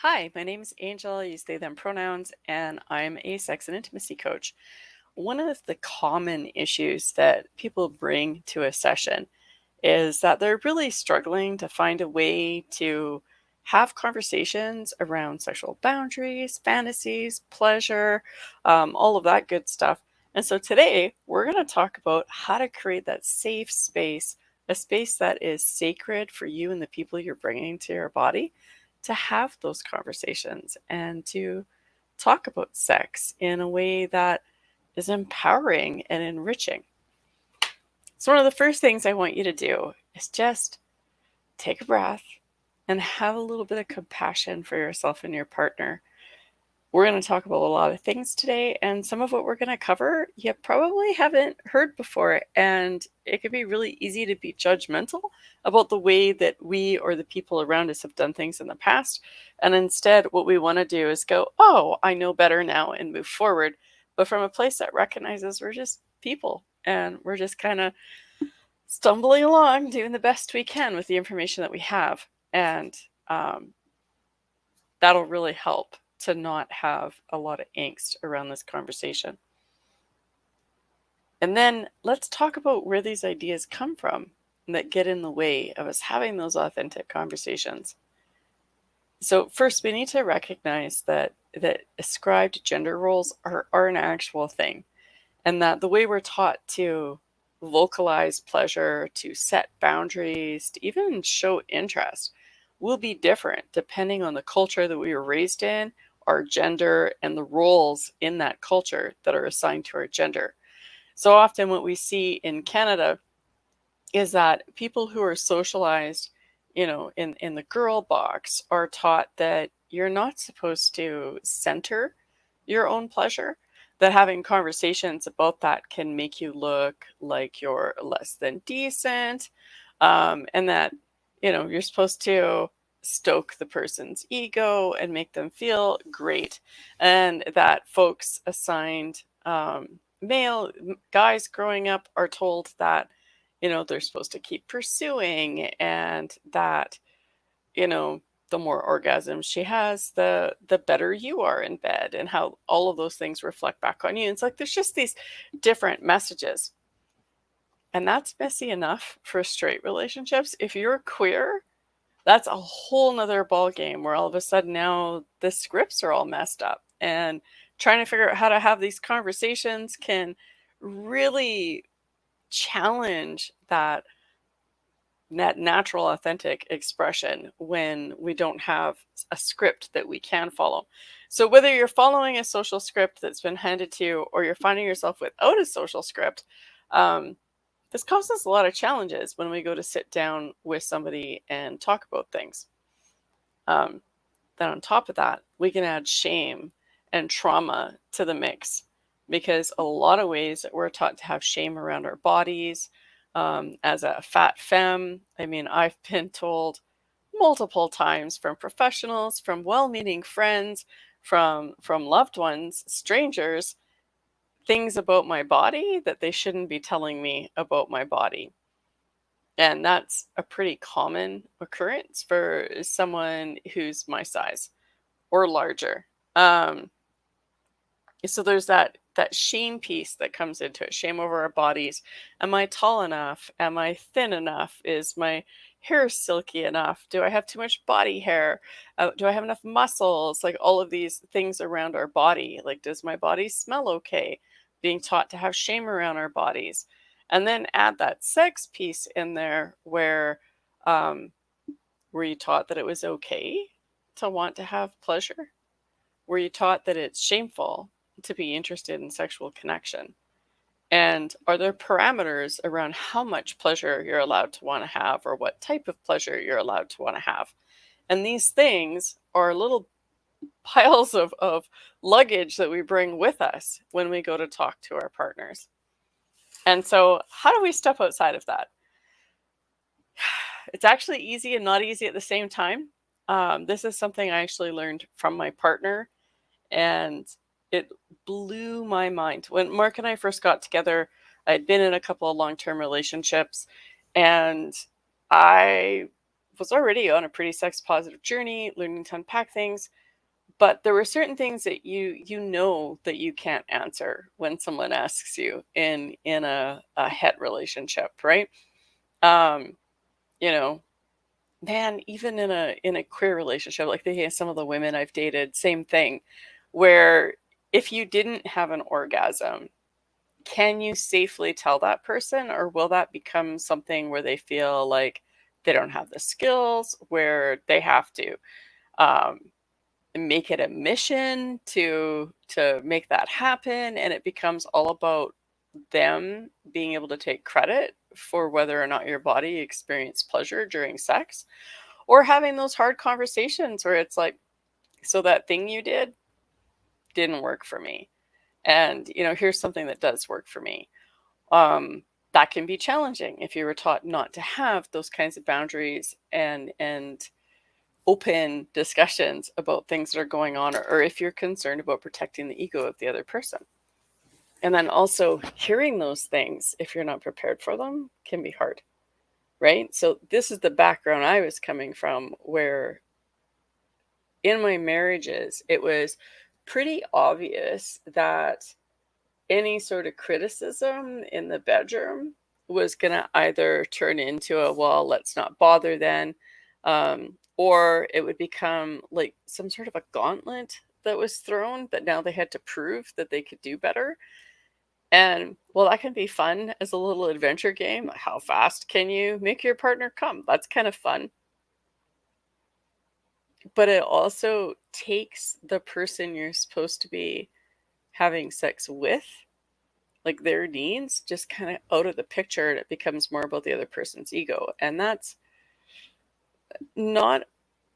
Hi, my name is Angel. I use they, them pronouns, and I'm a sex and intimacy coach. One of the common issues that people bring to a session is that they're really struggling to find a way to have conversations around sexual boundaries, fantasies, pleasure, all of that good stuff. And so today we're going to talk about how to create that safe space, a space that is sacred for you and the people you're bringing to your body to have those conversations and to talk about sex in a way that is empowering and enriching. So, one of the first things I want you to do is just take a breath and have a little bit of compassion for yourself and your partner. We're going to talk about a lot of things today, and some of what we're going to cover you probably haven't heard before. And it can be really easy to be judgmental about the way that we or the people around us have done things in the past. And instead, what we want to do is go, oh, I know better now, and move forward. But from a place that recognizes we're just people and we're just kind of stumbling along, doing the best we can with the information that we have. And um, that'll really help to not have a lot of angst around this conversation. And then let's talk about where these ideas come from that get in the way of us having those authentic conversations. So first, we need to recognize that ascribed gender roles are an actual thing, and that the way we're taught to vocalize pleasure, to set boundaries, to even show interest will be different depending on the culture that we were raised in, our gender, and the roles in that culture that are assigned to our gender. So often, what we see in Canada is that people who are socialized, in the girl box are taught that you're not supposed to center your own pleasure, that having conversations about that can make you look like you're less than decent, and that, you're supposed to stoke the person's ego and make them feel great, and that folks assigned male guys growing up are told that they're supposed to keep pursuing, and that you know the more orgasms she has, the better you are in bed, and how all of those things reflect back on you. And it's like there's just these different messages, and that's messy enough for straight relationships. If you're queer, that's a whole nother ball game where all of a sudden now the scripts are all messed up, and trying to figure out how to have these conversations can really challenge that natural authentic expression when we don't have a script that we can follow. So whether you're following a social script that's been handed to you, or you're finding yourself without a social script, um, this causes a lot of challenges when we go to sit down with somebody and talk about things. um, then on top of that, we can add shame and trauma to the mix, because a lot of ways that we're taught to have shame around our bodies. As a fat femme, I mean, I've been told multiple times from professionals, from well-meaning friends, from loved ones, strangers, things about my body that they shouldn't be telling me about my body. And that's a pretty common occurrence for someone who's my size or larger. Um, so there's that shame piece that comes into it, shame over our bodies. Am I tall enough? Am I thin enough? Is my hair silky enough? Do I have too much body hair? Do I have enough muscles? Like all of these things around our body. Like, does my body smell okay? Being taught to have shame around our bodies. And then add that sex piece in there where um, were you taught that it was okay to want to have pleasure? Were you taught that it's shameful to be interested in sexual connection? And are there parameters around how much pleasure you're allowed to want to have, or what type of pleasure you're allowed to want to have? And these things are little piles of luggage that we bring with us when we go to talk to our partners. And so, how do we step outside of that? It's actually easy and not easy at the same time. This is something I actually learned from my partner, and it blew my mind. When Mark and I first got together, I'd been in a couple of long term relationships, and I was already on a pretty sex positive journey, learning to unpack things. But there were certain things that you know that you can't answer when someone asks you in a het relationship, right? Um, you know, man, even in a queer relationship, like some of the women I've dated, same thing, where if you didn't have an orgasm, can you safely tell that person, or will that become something where they feel like they don't have the skills, where they have to um, make it a mission to make that happen, and it becomes all about them being able to take credit for whether or not your body experienced pleasure during sex, or having those hard conversations where it's like, so that thing you didn't work for me, and here's something that does work for me. That can be challenging if you were taught not to have those kinds of boundaries and open discussions about things that are going on, or if you're concerned about protecting the ego of the other person. And then also hearing those things, if you're not prepared for them, can be hard, right? So this is the background I was coming from, where in my marriages, it was pretty obvious that any sort of criticism in the bedroom was going to either turn into a, well, let's not bother then, or it would become like some sort of a gauntlet that was thrown, that now they had to prove that they could do better. And well, that can be fun as a little adventure game. Like, how fast can you make your partner come? That's kind of fun. But it also takes the person you're supposed to be having sex with, like their needs, just kind of out of the picture, and it becomes more about the other person's ego. And that's not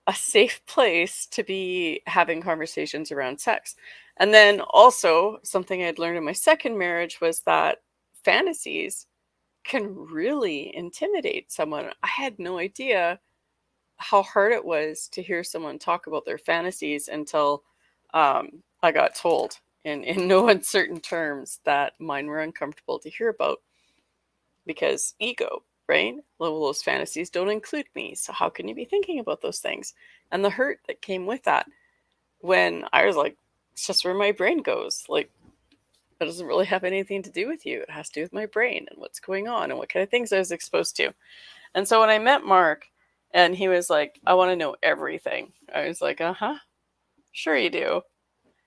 a safe place to be having conversations around sex. And then also, something I'd learned in my second marriage was that fantasies can really intimidate someone. I had no idea how hard it was to hear someone talk about their fantasies until I got told in no uncertain terms that mine were uncomfortable to hear about, because ego, right? Well, those fantasies don't include me, so how can you be thinking about those things? And the hurt that came with that, when I was like, it's just where my brain goes. Like, that doesn't really have anything to do with you. It has to do with my brain and what's going on and what kind of things I was exposed to. And so when I met Mark and he was like, I want to know everything, I was like, sure you do.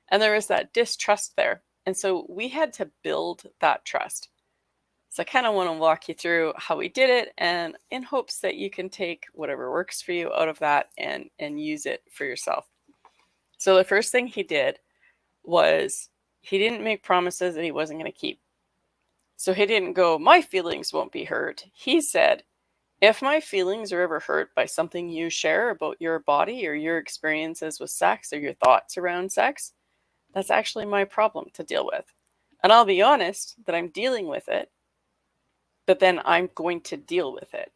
And there was that distrust there. And so we had to build that trust. So I kind of want to walk you through how we did it, and in hopes that you can take whatever works for you out of that and use it for yourself. So the first thing he did was, he didn't make promises that he wasn't going to keep. So he didn't go, my feelings won't be hurt. He said, if my feelings are ever hurt by something you share about your body or your experiences with sex or your thoughts around sex, that's actually my problem to deal with. And I'll be honest that I'm dealing with it, but then I'm going to deal with it.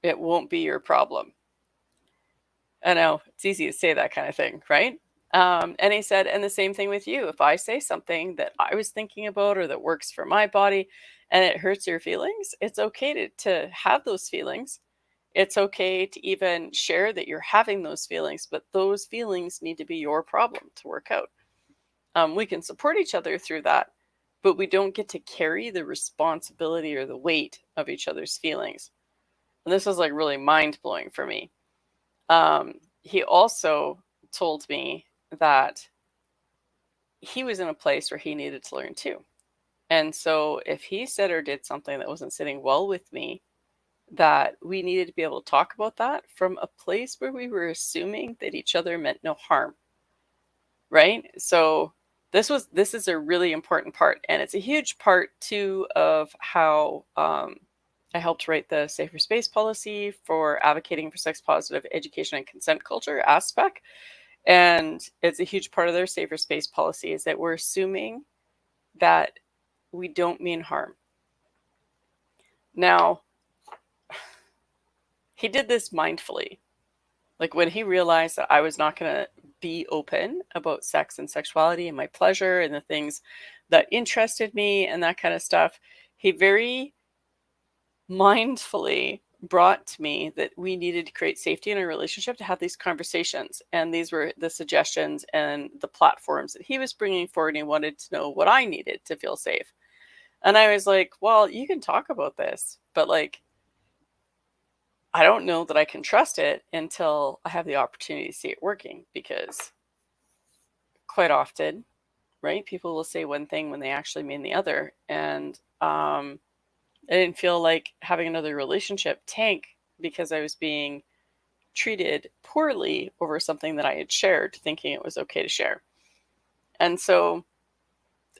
It won't be your problem. I know it's easy to say that kind of thing, right? And he said, and the same thing with you. If I say something that I was thinking about or that works for my body and it hurts your feelings, it's okay to have those feelings. It's okay to even share that you're having those feelings, but those feelings need to be your problem to work out. We can support each other through that, but we don't get to carry the responsibility or the weight of each other's feelings. And this was like really mind-blowing for me. He also told me that he was in a place where he needed to learn too. And so if he said or did something that wasn't sitting well with me, that we needed to be able to talk about that from a place where we were assuming that each other meant no harm. Right? So this is a really important part, and it's a huge part too of how I helped write the Safer Space policy for advocating for sex positive education and consent culture aspect. And it's a huge part of their Safer Space policy, is that we're assuming that we don't mean harm. Now, he did this mindfully. Like, when he realized that I was not going to be open about sex and sexuality and my pleasure and the things that interested me and that kind of stuff, he very mindfully brought to me that we needed to create safety in a relationship to have these conversations. And these were the suggestions and the platforms that he was bringing forward. And he wanted to know what I needed to feel safe. And I was like, well, you can talk about this, but like, I don't know that I can trust it until I have the opportunity to see it working, because quite often, right, people will say one thing when they actually mean the other. And I didn't feel like having another relationship tank because I was being treated poorly over something that I had shared, thinking it was okay to share. And so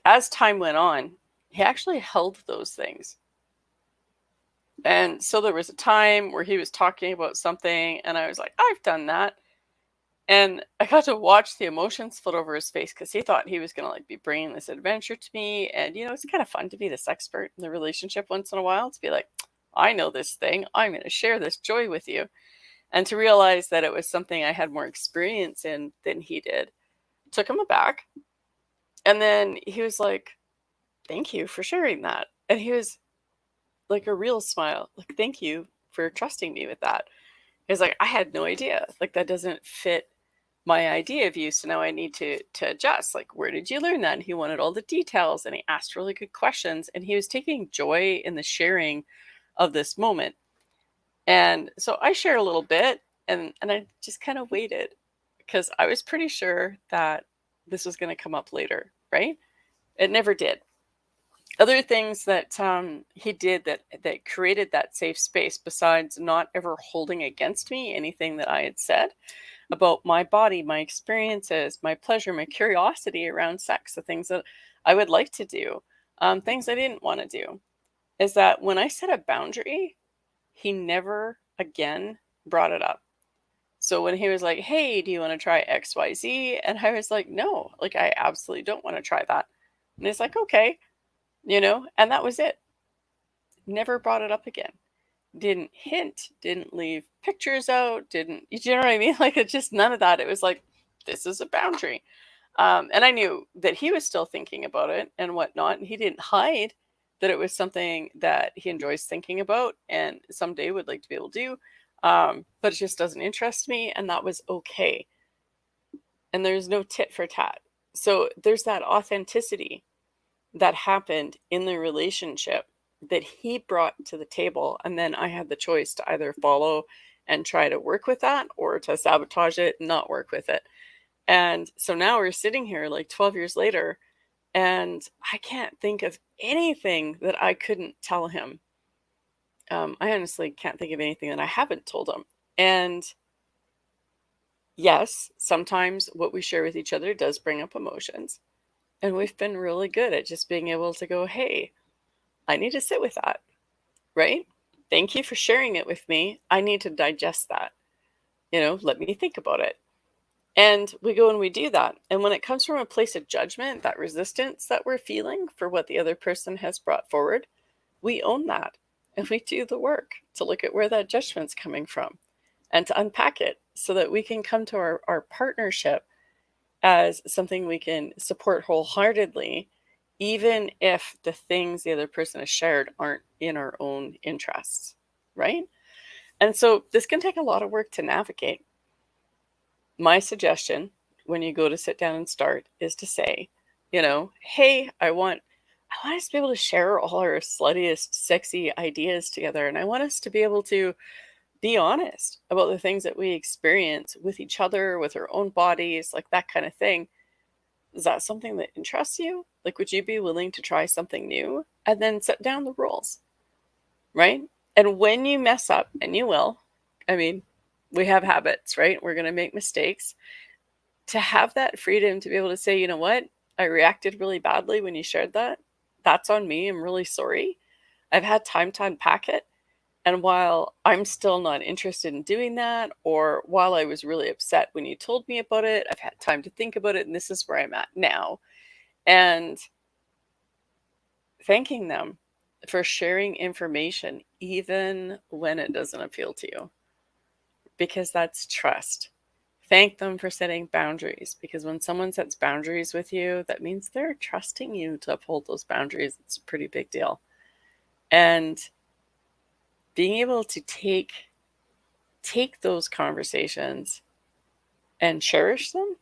as time went on, he actually held those things. And so there was a time where he was talking about something, and I was like, I've done that. And I got to watch the emotions flood over his face because he thought he was going to like be bringing this adventure to me. And, it's kind of fun to be this expert in the relationship once in a while, to be like, I know this thing. I'm going to share this joy with you. And to realize that it was something I had more experience in than he did took him aback. And then he was like, thank you for sharing that. And he was like a real smile, like, thank you for trusting me with that. He was like, I had no idea. Like, that doesn't fit my idea of you. So now I need to adjust. Like, where did you learn that? And he wanted all the details, and he asked really good questions, and he was taking joy in the sharing of this moment. And so I shared a little bit, and I just kind of waited because I was pretty sure that this was going to come up later, right? It never did. Other things that he did that created that safe space, besides not ever holding against me anything that I had said about my body, my experiences, my pleasure, my curiosity around sex, the things that I would like to do, things I didn't want to do, is that when I set a boundary, he never again brought it up. So when he was like, hey, do you want to try XYZ? And I was like, no, like, I absolutely don't want to try that. And he's like, okay, and that was it. Never brought it up again. Didn't hint, didn't leave pictures out, didn't, you know what I mean? Like, it's just none of that. It was like, this is a boundary. And I knew that he was still thinking about it and whatnot. And he didn't hide that it was something that he enjoys thinking about and someday would like to be able to do. But it just doesn't interest me. And that was okay. And there's no tit for tat. So there's that authenticity that happened in the relationship that he brought to the table. And then I had the choice to either follow and try to work with that, or to sabotage it and not work with it. And so now we're sitting here like 12 years later, and I can't think of anything that I couldn't tell him. I honestly can't think of anything that I haven't told him. And yes, sometimes what we share with each other does bring up emotions. And we've been really good at just being able to go, hey, I need to sit with that, right? Thank you for sharing it with me. I need to digest that. Let me think about it. And we go and we do that. And when it comes from a place of judgment, that resistance that we're feeling for what the other person has brought forward, we own that. And we do the work to look at where that judgment's coming from and to unpack it so that we can come to our partnership as something we can support wholeheartedly, even if the things the other person has shared aren't in our own interests, right? And so this can take a lot of work to navigate. My suggestion when you go to sit down and start is to say, hey, I want us to be able to share all our sluttiest, sexy ideas together. And I want us to be able to be honest about the things that we experience with each other, with our own bodies, like that kind of thing. Is that something that interests you? Like, would you be willing to try something new? And then set down the rules, right? And when you mess up, and you will, I mean, we have habits, right? We're going to make mistakes. To have that freedom to be able to say, you know what? I reacted really badly when you shared that. That's on me. I'm really sorry. I've had time to unpack it. And while I'm still not interested in doing that, or while I was really upset when you told me about it, I've had time to think about it, and this is where I'm at now. And thanking them for sharing information, even when it doesn't appeal to you, because that's trust. Thank them for setting boundaries, because when someone sets boundaries with you, that means they're trusting you to uphold those boundaries. It's a pretty big deal. And being able to take those conversations and cherish them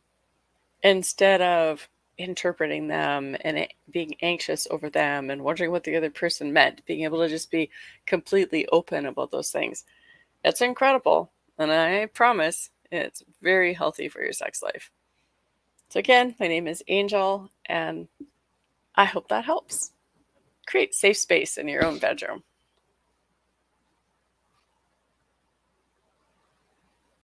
instead of interpreting them and being anxious over them and wondering what the other person meant, being able to just be completely open about those things. That's incredible. And I promise it's very healthy for your sex life. So, again, my name is Angel, and I hope that helps. Create safe space in your own bedroom.